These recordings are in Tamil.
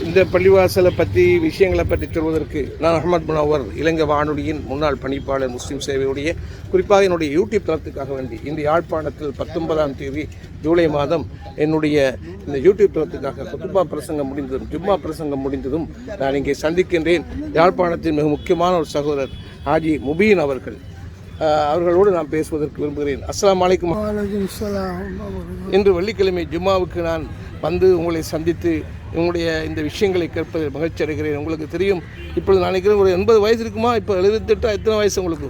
இந்த பள்ளிவாசலை பற்றி விஷயங்களை பற்றி சொல்வதற்கு நான் அஹமத் முனவர் இலங்கை வானொலியின் முன்னாள் பணிப்பாளர் முஸ்லீம் சேவையுடைய குறிப்பாக என்னுடைய யூடியூப் தளத்துக்காக வேண்டி இந்த யாழ்ப்பாணத்தில் 19ஆம் தேதி ஜூலை மாதம் என்னுடைய இந்த யூடியூப் தளத்துக்காக குத்துபா பிரசங்கம் முடிந்ததும் ஜும்மா பிரசங்கம் முடிந்ததும் நான் இங்கே சந்திக்கின்றேன். யாழ்ப்பாணத்தின் மிக முக்கியமான ஒரு சகோதரர் ஹாஜி முபீன் அவர்களோடு நான் பேசுவதற்கு விரும்புகிறேன். அஸ்ஸலாமு அலைக்கும். இன்று வெள்ளிக்கிழமை ஜும்மாவுக்கு நான் வந்து உங்களை சந்தித்து உங்களுடைய இந்த விஷயங்களை கேட்பதில் மகிழ்ச்சி அடைகிறேன். உங்களுக்கு தெரியும், இப்பொழுது நான் நினைக்கிறேன் ஒரு 80 வயசு இருக்குமா? இப்போ 78 எத்தனை வயசு உங்களுக்கு?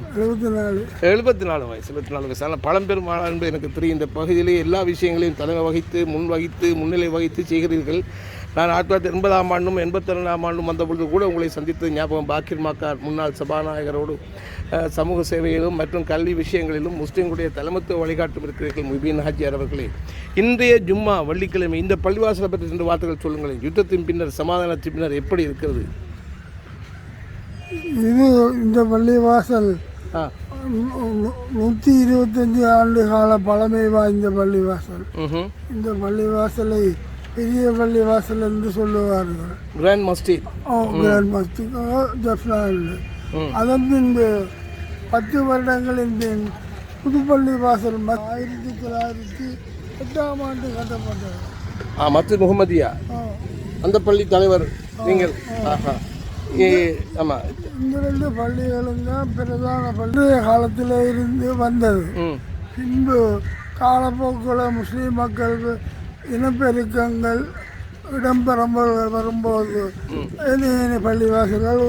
74 வயசு. 74 வயசு. ஆனால் பழம்பெரும் என்பது எனக்கு தெரியும். இந்த பகுதியிலே எல்லா விஷயங்களையும் தலைமை வகித்து முன்னிலை வகித்து செய்கிறீர்கள். நான் 1980ஆம் ஆண்டும் 82ஆம் ஆண்டும் வந்தபொழுது கூட உங்களை சந்தித்தது ஞாபகம். பாக்கிர் மாக்கார் முன்னாள் சபாநாயகரோடு சமூக சேவையிலும் மற்றும் கல்வி விஷயங்களிலும் முஸ்லீம்களுடைய தலைமத்துவ வழிகாட்டும் இருக்கிறீர்கள் முபீன் ஹாஜியார் அவர்களே. இன்றைய ஜும்மா வெள்ளிக்கிழமை இந்த பள்ளிவாசலை பற்றி 2 வார்த்தைகள் சொல்லுங்களேன். யுத்தத்தின் பின்னர் சமாதானத்தின் பின்னர் எப்படி இருக்கிறது இது? இந்த பள்ளிவாசல் 125 ஆண்டு கால பழமை வாய்ந்த பள்ளிவாசல். இந்த பள்ளிவாசலை பெரிய பள்ளிவாசல் என்று சொல்லுவார்கள். கிராண்ட் மஸ்ஜித். கிராண்ட் மஸ்ஜித். அதன் பின்பு 10 வருடங்களின் பின் புதுப்பள்ளி வாசல் 1908ஆம் ஆண்டு கட்டப்பட்டது. மஸ்ஜித் முகமதியா அந்த பள்ளி தலைவர் நீங்கள்? ஆமாம். இந்த 2 பள்ளிகளும் தான் பிரதான பள்ளிய காலத்தில் இருந்து வந்தது. பின்பு காலப்போக்கில் முஸ்லீம் மக்களுக்கு இனப்பெருக்கங்கள் வரும்போது பள்ளிவாசல்கள்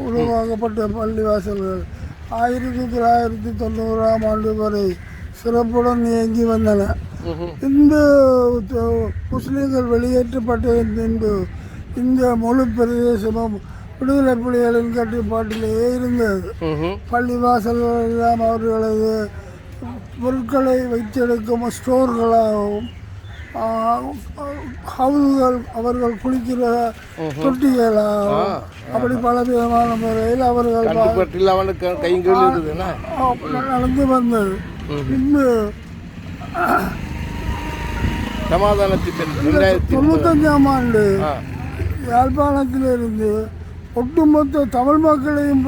உருவாக்கப்பட்ட பள்ளிவாசல்கள் 1990ஆம் ஆண்டு வரை சிறப்புடன் இயங்கி வந்தன. இந்த முஸ்லீம்கள் வெளியேற்றப்பட்டதன் பின்பு இந்த முழு பிரதேசமும் விடுதலை புலிகளின் கட்டுப்பாட்டிலேயே இருந்தது. பள்ளிவாசல்கள் எல்லாம் அவர்களது பொருட்களை வைத்தெடுக்கும் ஸ்டோர்களாகவும் ஹவுதுகள் அவர்கள் குளிக்கிற தொட்டிகளாகவும் அப்படி பல விதமான முறையில் அவர்கள் நடந்து வந்தது. பின்பு 95ஆம் ஆண்டு யாழ்ப்பாணத்திலிருந்து ஒட்டுமொத்த தமிழ் மக்களையும்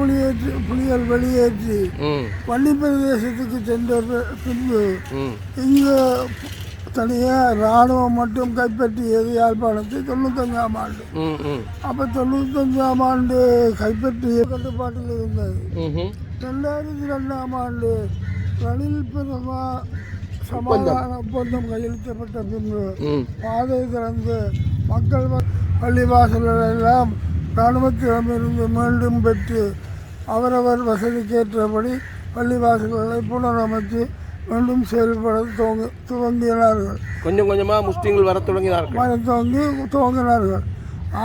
புலிகள் வெளியேற்றி வன்னி பிரதேசத்துக்கு சென்ற பின்பு இங்கு தனியாக இராணுவம் மட்டும் கைப்பற்றியது யாழ்ப்பாணத்தை 95ஆம் ஆண்டு. அப்போ 95ஆம் ஆண்டு கைப்பற்றிய கட்டுப்பாட்டில் இருந்தது. 2002ஆம் ஆண்டு ரணில் பிரதமா சமாதான ஒப்பந்தம் கையெழுத்தப்பட்ட பின்பு பாதை திறந்து மக்கள் பள்ளிவாசல்கள் எல்லாம் இராணுவத்திடமிருந்து மீண்டும் பெற்று அவரவர் வசதிக்கேற்றபடி பள்ளிவாசல்களை புனரமைத்து மீண்டும் செயல்பட துவங்கினார்கள். கொஞ்சம் கொஞ்சமாக முஸ்லீம்கள் வர துவங்கினார்கள்.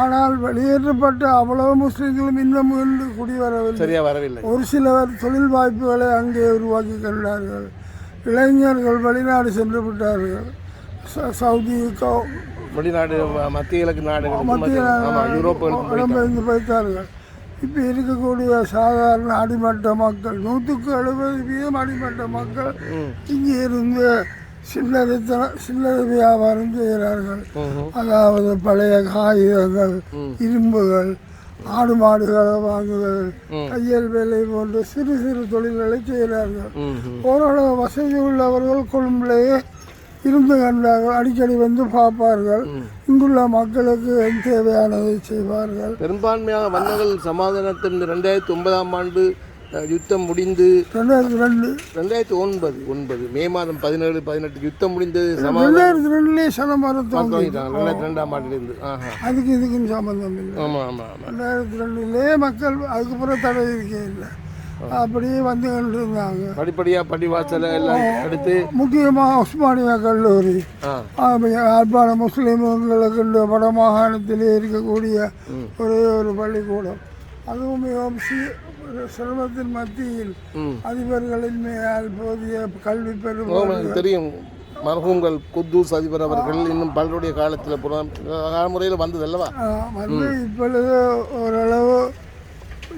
ஆனால் வெளியேற்றப்பட்ட அவ்வளவு முஸ்லீம்களும் இன்னும் குடிவரவில்லை. ஒரு சிலர் தொழில் வாய்ப்புகளை அங்கே உருவாக்கி கொண்டார்கள். இளைஞர்கள் வெளிநாடு சென்று விட்டார்கள். சவுதி, வெளிநாடு, மத்திய கிழக்கு நாடுகள், இடம்பெயர்ந்து போய்த்தார்கள். இப்போ இருக்கக்கூடிய சாதாரண அடிமட்ட மக்கள் 170% அடிமட்ட மக்கள் இங்கே இருந்து சில்லறை வியாபாரம் செய்கிறார்கள். அதாவது பழைய காகிதங்கள், இரும்புகள், ஆடு மாடுகளை வாங்குதல், தையல் வேலை போன்ற சிறு சிறு தொழில்களை செய்கிறார்கள். ஓரளவு வசதி உள்ளவர்கள் கொழும்பிலேயே இருந்து கண்டார்கள். அடிக்கடி வந்து பார்ப்பார்கள். இங்குள்ள மக்களுக்கு தேவையானதை செய்வார்கள். பெரும்பான்மையாக வந்தங்கள் சமாதானத்தின் 2009ஆம் ஆண்டு யுத்தம் முடிந்து 2009 மே மாதம் 17-18 யுத்தம் முடிந்தது. 2002 சமாதானம் 2002ஆம் ஆண்டிலிருந்து அதுக்கு இதுக்கும் சம்பந்தம் இல்லை. 2002 மக்கள் அதுக்கப்புறம் தடை இருக்கே இல்லை. அப்படியே வந்து கொண்டிருந்தாங்க. படிப்படியாக பள்ளிவாசலை எல்லாம் எடுத்து முக்கியமாக உஸ்மானியா கல்லூரி, யாழ்ப்பாண முஸ்லீம்களுக்கு வடமாகாணத்திலே இருக்கக்கூடிய ஒரே ஒரு பள்ளிக்கூடம், அதுவும் மிகவும் சிரமத்தின் மத்தியில் அதிபர்களின் மேல் போதிய கல்வி பெறும் தெரியும். மர்ஹூம்கள் குத்தூஸ் அதிபர் அவர்கள் இன்னும் பலருடைய காலத்தில் முறையில் வந்தது அல்லவா? வந்து இப்பொழுது ஓரளவு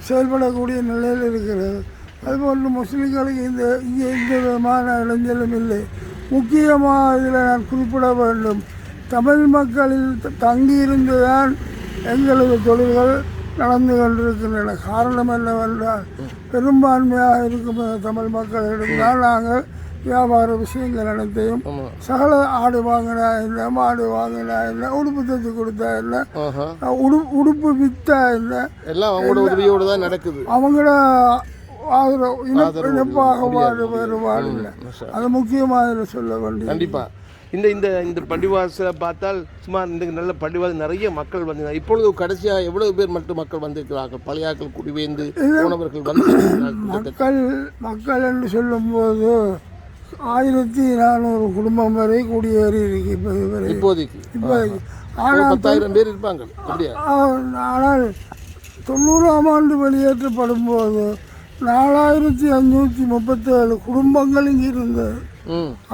செயல்படக்கூடிய நிலையில் இருக்கிறது. அதுபோன்று முஸ்லீம்களுக்கு இங்கே எந்த விதமான இளைஞரும் இல்லை. முக்கியமாக இதில் நான் குறிப்பிட வேண்டும், தமிழ் மக்களில் தங்கியிருந்துதான் எங்களது தொழில்கள் நடந்து கொண்டிருக்கின்றன. காரணம் என்னவென்றால் பெரும்பான்மையாக இருக்கும் தமிழ் மக்களிடம்தான் நாங்கள் வியாபார விஷயங்கள் அனைத்தையும் சகல ஆடு வாங்கினா என்ன, மாடு வாங்கினா என்ன, உடுப்பு தைச்சு கொடுத்தா என்ன, உடுப்பு விற்றா என்ன, எல்லாம் அவங்களோட உதவியோடு தான் நடக்குது. அவங்கள இனப்பாக வேறுபாடு இல்லை. அது முக்கியமாக சொல்ல வேண்டிய. கண்டிப்பாக இந்த இந்த இந்த பள்ளிவாசலை பார்த்தால் சுமார் இந்த நல்ல பள்ளிவாசல் நிறைய மக்கள் வந்து இப்பொழுது கடைசியாக எவ்வளவு பேர் மட்டும் மக்கள் வந்திருக்கிறார்கள்? பழையாக்கள் குடிவேந்து போனவர்கள் வந்து மக்கள் என்று சொல்லும்போது 1400 குடும்பம் வரை குடியேறி இருக்கு இப்போதைக்கு. ஆனால் 10,000 பேர் இருப்பாங்க. ஆனால் 90ஆம் ஆண்டு வெளியேற்றப்படும் போது 4537 குடும்பங்கள் இங்கே இருந்தது.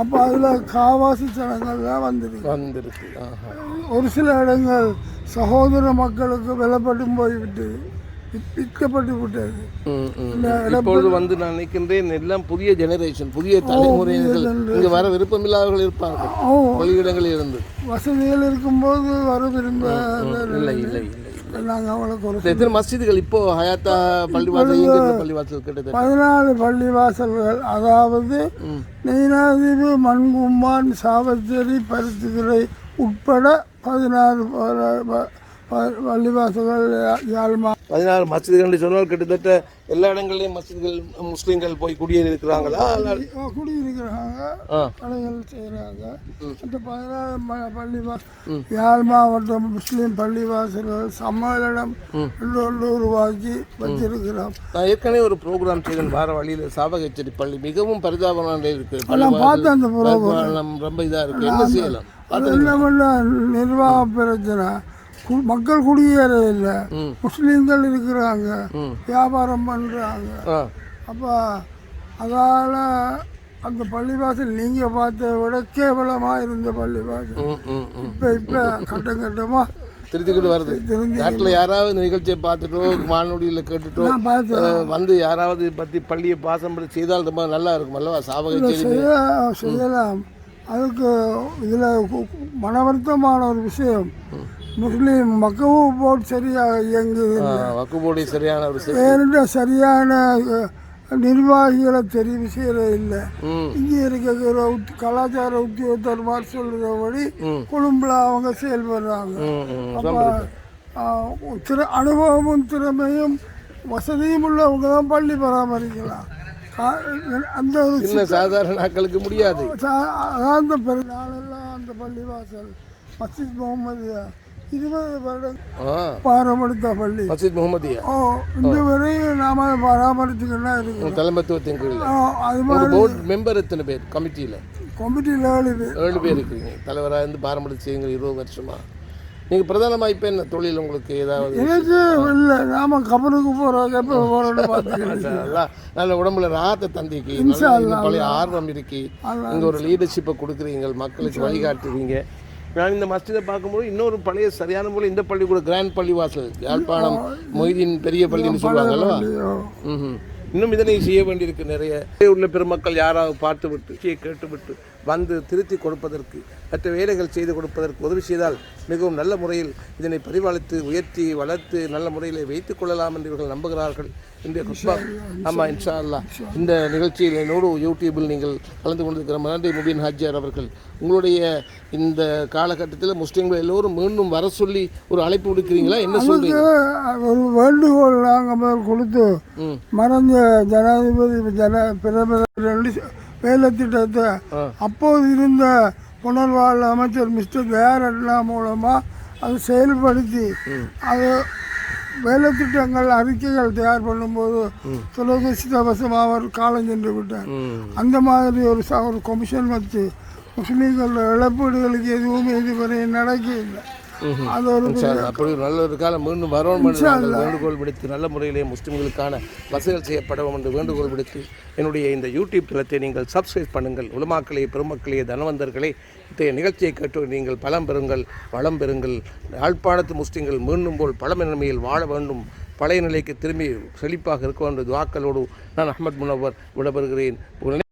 அப்போ அதில் காவாசி சனங்கள் தான் வந்திருக்கு. ஒரு சில இடங்கள் சகோதர மக்களுக்கு விலப்பட்டு போய்விட்டு விற்கப்பட்டு விட்டது. இப்பொழுது வந்து நான் நினைக்கின்றேன் எல்லாம் புதிய ஜெனரேஷன், புதிய தலைமுறையினர்கள் இங்கே வர விருப்பமில்லாதவர்கள் இருப்பாங்க. வெளியிடங்களில் இருந்து வசதிகள் இருக்கும்போது வர விரும்ப இல்லை இல்லை இல்லை. நாங்கள் அவளுக்கு எத்தனை மஸ்ஜிதுகள் இப்போ ஹயாத்தா பள்ளிவாசல் கிட்டத்தட்ட 14 பள்ளிவாசல்கள், அதாவது நெய்னாதீவு, மண்கும்மான், சாவச்சேரி, பருத்தித்துறை உட்பட 16 பள்ளிவாசல்கள் யாழ்மா 16 மஸ்ஜிதுகள் சொன்னால் கிட்டத்தட்ட எல்லா இடங்கள்லையும் மஸ்ஜிதுகள் முஸ்லீம்கள் போய் குடியேறி இருக்கிறாங்களா? குடியிருக்கிறாங்க, கடைகள் செய்கிறாங்க. அந்த 16 பள்ளிவாசல் யாழ் மாவட்டம் முஸ்லீம் பள்ளிவாசல்கள் சம்மேளனம் உருவாக்கி வச்சிருக்கிறோம். நான் ஏற்கனவே ஒரு ப்ரோக்ராம் செய்தேன் வார வழியில் சாவகச்சேரி பள்ளி மிகவும் பரிதாபமான இருக்கு. பார்த்து அந்த ப்ரோக்ராம் ரொம்ப இதாக இருக்கு. என்ன செய்யலாம்? அது என்ன நிர்வாக பிரச்சனை. மக்கள் குடியேற இல்லை, முஸ்லீம்கள் இருக்கிறாங்க, வியாபாரம் பண்ணுறாங்க. அப்போ அதால் அந்த பள்ளிவாசல் நீங்கள் பார்த்த விட கேவலமாக இருந்த பள்ளிவாசல் இப்போ கட்டம் கட்டமாக திருத்திக்கிட்டு வருது. நாட்டில் யாராவது நிகழ்ச்சியை பார்த்துட்டோ வானொலியில் கேட்டுட்டோ வந்து யாராவது பற்றி பள்ளியை பாசம் செய்தால் ரொம்ப நல்லா இருக்கும் அல்லவா? செய்யலாம். அதுக்கு இதில் மனவருத்தமான ஒரு விஷயம், முஸ்லீம் வக்ஃபு போர்டு சரியாக இயங்குது. வக்ஃபு போர்டு சரியான ஒரு சரியான நிர்வாகிகளை தெரிவு செய்யறது இல்லை. இங்கே இருக்கிற கலாச்சார உத்தியோகத்தர்மார் சொல்றபடி கொழும்புல அவங்க செயல்படுறாங்க. அனுபவமும் திறமையும் வசதியும் உள்ளவங்க தான் பள்ளி பராமரிக்கலாம். அந்த ஒரு சாதாரண ஆட்களுக்கு முடியாது. அந்த நாளெல்லாம் அந்த பள்ளிவாசல் மஸ்ஜித் முகமதியா 20 வருடம் பராமரித்த பள்ளி மஸ்ஜித் முகமதியா. இந்த வரையும் நாம பராமரிச்சுக்கிட்டா இருக்கு. தலைமைத்துவத்தின் கீழ் அது மாதிரி போர்டு மெம்பர் எத்தனை பேர்? கமிட்டியில் 7 பேர் இருக்கிறீங்க. தலைவராக இருந்து பராமரித்து 20 வருஷமா. நீங்கள் பிரதானமாக இப்போ என்ன தொழில் உங்களுக்கு ஏதாவது? எனக்கு இல்லை, நாம கபருக்கு போகிறோம், எப்போ போகிறோன்னு பார்த்துக்கலாம். நல்ல உடம்புல ராத்தை தந்திக்கு பழைய ஆர்வம் இருக்கு. இங்கே ஒரு லீடர்ஷிப்பை கொடுக்குறீங்க, மக்களுக்கு வழிகாட்டுறீங்க. நான் இந்த மஸ்ஜிதை பார்க்கும்போது இன்னொரு பழைய சரியான போல இந்த பள்ளி கூட கிராண்ட் பள்ளிவாசல் யாழ்ப்பாணம் மொய்தீன் பெரிய பள்ளின்னு சொல்லுவாங்கல்ல. இன்னும் இதனை செய்ய வேண்டியிருக்கு. நிறைய உள்ள பெருமக்கள் யாராவது பார்த்துவிட்டு கேட்டுவிட்டு வந்து திருத்தி கொடுப்பதற்கு மற்ற வேலைகள் செய்து கொடுப்பதற்கு உதவி செய்தால் மிகவும் நல்ல முறையில் இதனை பரிபாலித்து உயர்த்தி வளர்த்து நல்ல முறையில் வைத்துக் கொள்ளலாம் என்று இவர்கள் நம்புகிறார்கள். இன்றைய குஸ்பா ஆமாம் இன்ஷா அல்லாஹ் இந்த நிகழ்ச்சியில் என்னோடு யூடியூபில் நீங்கள் கலந்து கொண்டிருக்கிற நன்றி முபீன் ஹாஜியார் அவர்கள். உங்களுடைய இந்த காலகட்டத்தில் முஸ்லீம்கள் எல்லோரும் மீண்டும் வர சொல்லி ஒரு அழைப்பு விடுக்கிறீங்களா? என்ன சொல்றீங்க? ஒரு வேண்டுகோள் நாங்கள் கொடுத்து மறைஞ்ச ஜனாதிபதி பிரதமர் வேலை திட்டத்தை அப்போது இருந்த புனர்வாழ்வு அமைச்சர் மிஸ்டர் தயாரட்னா மூலமாக அது செயல்படுத்தி அது வேலை திட்டங்கள் அறிக்கைகள் தயார் பண்ணும்போது துரதிருஷ்டவசமாக அவர் காலம் சென்று விட்டார். அந்த மாதிரி ஒரு கமிஷன் வச்சு முஸ்லீம்கள் இழப்பீடுகளுக்கு எதுவுமே இதுவரை நடக்கவில்லை. அது ஒரு அப்படி நல்ல ஒரு காலம் மீண்டும் வரணும் என்று வேண்டுகோள் விடுத்து நல்ல முறையிலே முஸ்லிம்களுக்கான வசதிகள் செய்யப்படும் என்று வேண்டுகோள் விடுத்து என்னுடைய இந்த யூடியூப் தளத்தை நீங்கள் சப்ஸ்கிரைப் பண்ணுங்கள். உலமாக்களே, பெருமக்களே, தனவந்தர்களே, இத்தகைய நிகழ்ச்சியை கேட்டு நீங்கள் பலம் பெறுங்கள், வளம் பெறுங்கள். யாழ்ப்பாணத்து முஸ்லிம்கள் மீண்டும் போல் பழமை நிலைமையில் வாழ வேண்டும், பழைய நிலைக்கு திரும்பி செழிப்பாக இருக்க வேண்டும் துஆக்களோடு நான் அஹ்மத் முனவர் விடைபெறுகிறேன்.